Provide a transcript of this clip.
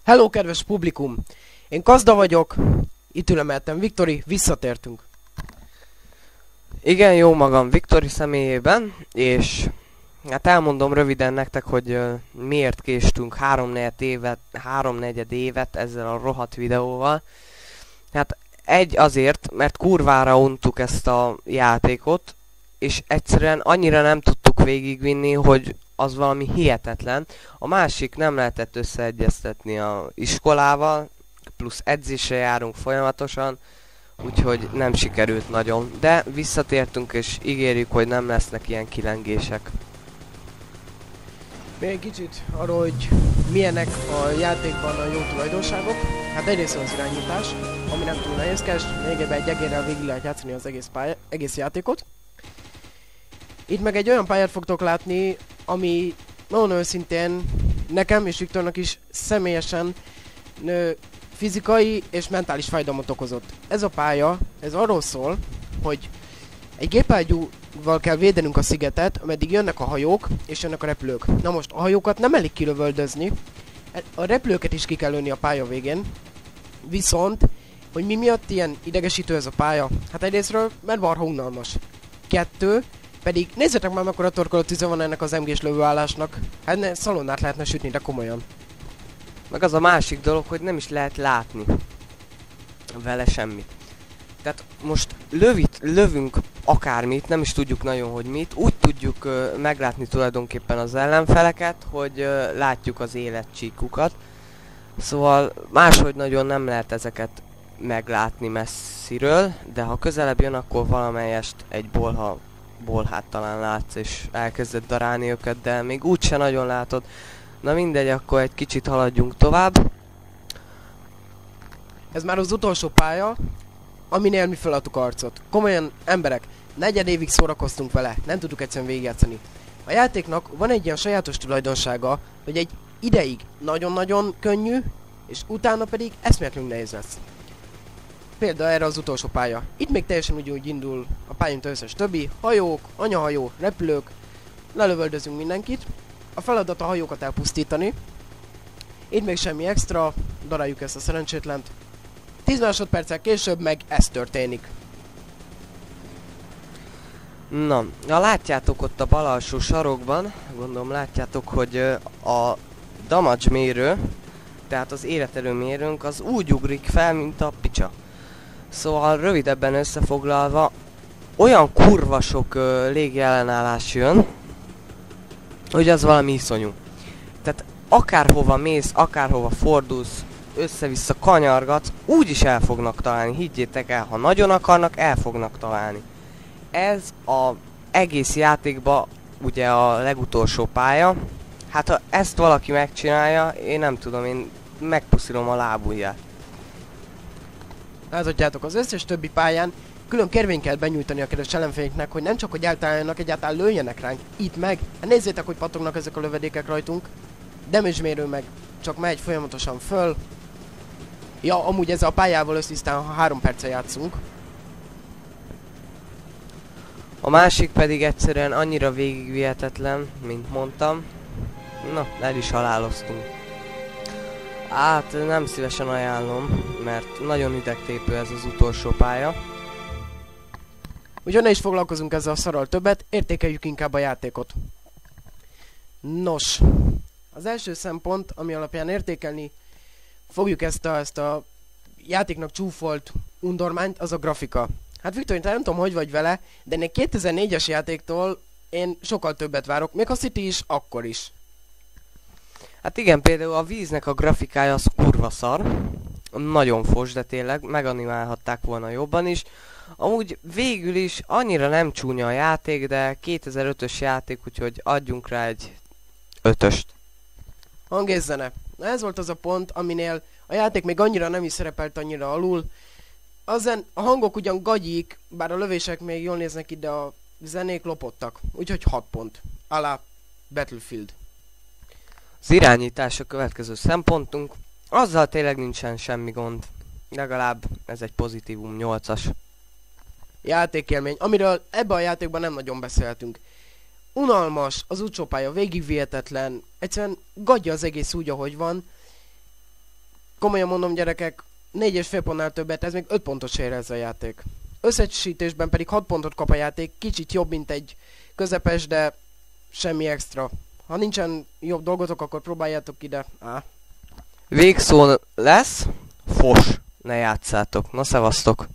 Hello, kedves publikum! Én Kazda vagyok, itt ülemeltem Viktori, visszatértünk. Igen, jó magam Viktori személyében, és hát elmondom röviden nektek, hogy miért késtünk háromnegyed évet ezzel a rohadt videóval. Hát azért, mert kurvára untuk ezt a játékot, és egyszerűen annyira nem tudtuk végigvinni, hogy az valami hihetetlen. A másik, nem lehetett összeegyeztetni a iskolával, plusz edzésre járunk folyamatosan, úgyhogy nem sikerült nagyon. De visszatértünk és ígérjük, hogy nem lesznek ilyen kilengések. Még egy kicsit arról, hogy milyenek a játékban a jó tulajdonságok. Hát egyrészt az irányítás, ami nem túl nehézkes, még egy egérrel végig lehet játszani az egész játékot. Itt meg egy olyan pályát fogtok látni, ami nagyon őszintén nekem és Viktornak is személyesen fizikai és mentális fájdalmat okozott. Ez a pálya, ez arról szól, hogy egy gépágyúval kell védenünk a szigetet, ameddig jönnek a hajók és jönnek a repülők. Na most a hajókat nem elég kilövöldözni, a repülőket is ki kell lőni a pálya végén, viszont, hogy mi miatt ilyen idegesítő ez a pálya? Hát egyrésztről, mert marha unalmas. Kettő, pedig nézzetek már, mekkora torkolótűze van ennek az MG-s lövőállásnak. Hát szalonnát lehetne sütni, de komolyan. Meg az a másik dolog, hogy nem is lehet látni vele semmit. Tehát most lövünk akármit, nem is tudjuk nagyon, hogy mit. Úgy tudjuk meglátni tulajdonképpen az ellenfeleket, hogy látjuk az életcsíkukat. Szóval máshogy nagyon nem lehet ezeket meglátni messziről, de ha közelebb jön, akkor valamelyest egy bolhát talán látsz, és elkezded darálni őket, de még úgyse nagyon látod. Na mindegy, akkor egy kicsit haladjunk tovább. Ez már az utolsó pálya, aminél mi feladtuk arcot. Komolyan, emberek, negyed évig szórakoztunk vele, nem tudtuk egyszerűen végigjátszani. A játéknak van egy ilyen sajátos tulajdonsága, hogy egy ideig nagyon-nagyon könnyű, és utána pedig eszméletlenül nehéz lesz. Például erre az utolsó pálya. Itt még teljesen úgy indul a pálya, mint az összes többi. Hajók, anyahajó, repülők, lelövöldözünk mindenkit. A feladat a hajókat elpusztítani. Itt még semmi extra, daráljuk ezt a szerencsétlent. 10 másodperccel később meg ez történik. Na, látjátok ott a bal alsó sarokban, gondolom látjátok, hogy a damage mérő, tehát az életerőmérőnk az úgy ugrik fel, mint a picsa. Szóval rövidebben összefoglalva, olyan kurva sok légiellenállás jön, hogy az valami iszonyú. Tehát akárhova mész, akárhova fordulsz, össze-vissza kanyargatsz, úgyis el fognak találni, higgyétek el, ha nagyon akarnak, el fognak találni. Ez a egész játékban ugye a legutolsó pálya. Hát ha ezt valaki megcsinálja, én nem tudom, én megpuszilom a lábujját. Láthatjátok, az összes többi pályán külön kérvényt kell benyújtani a kedves ellenféleknek, hogy nem csak hogy eltaláljanak, egyáltalán lőjenek ránk. Itt meg, hát nézzétek, hogy pattognak ezek a lövedékek rajtunk. Damage mérő meg csak megy folyamatosan föl. Ja, amúgy ezzel a pályával össztisztán, ha 3 perccel játszunk. A másik pedig egyszerűen annyira végigvihetetlen, mint mondtam. Na, el is haláloztunk. Hát nem szívesen ajánlom, mert nagyon idegtépő ez az utolsó pálya. Úgyhogy ne is foglalkozunk ezzel a szarral többet, értékeljük inkább a játékot. Nos, az első szempont, ami alapján értékelni fogjuk ezt a játéknak csúfolt undormányt, az a grafika. Hát Viktor, nem tudom, hogy vagy vele, de ennek 2004-es játéktól én sokkal többet várok, még ha City is, akkor is. Hát igen, például a víznek a grafikája az kurva szar. Nagyon fos, de tényleg meganimálhatták volna jobban is. Amúgy végül is annyira nem csúnya a játék, de 2005-ös játék, úgyhogy adjunk rá egy 5-öst. Hang és zene. Na ez volt az a pont, aminél a játék még annyira nem is szerepelt annyira alul. A hangok ugyan gagyik, bár a lövések még jól néznek ki, de a zenék lopottak. Úgyhogy 6 pont. Alá Battlefield. Az irányítás a következő szempontunk. Azzal tényleg nincsen semmi gond. Legalább ez egy pozitívum 8-as. Játékélmény, amiről ebben a játékban nem nagyon beszéltünk. Unalmas, az utolsó pálya végigvihetetlen, egyszerűen gadja az egész úgy, ahogy van. komolyan mondom gyerekek, 4,5 pontnál többet, ez még 5 pontot ér ez a játék. Összesítésben pedig 6 pontot kap a játék, kicsit jobb, mint egy közepes, de semmi extra. Ha nincsen jobb dolgotok, akkor próbáljátok ide. Végszó lesz, fos, ne játszátok. Na szevasztok!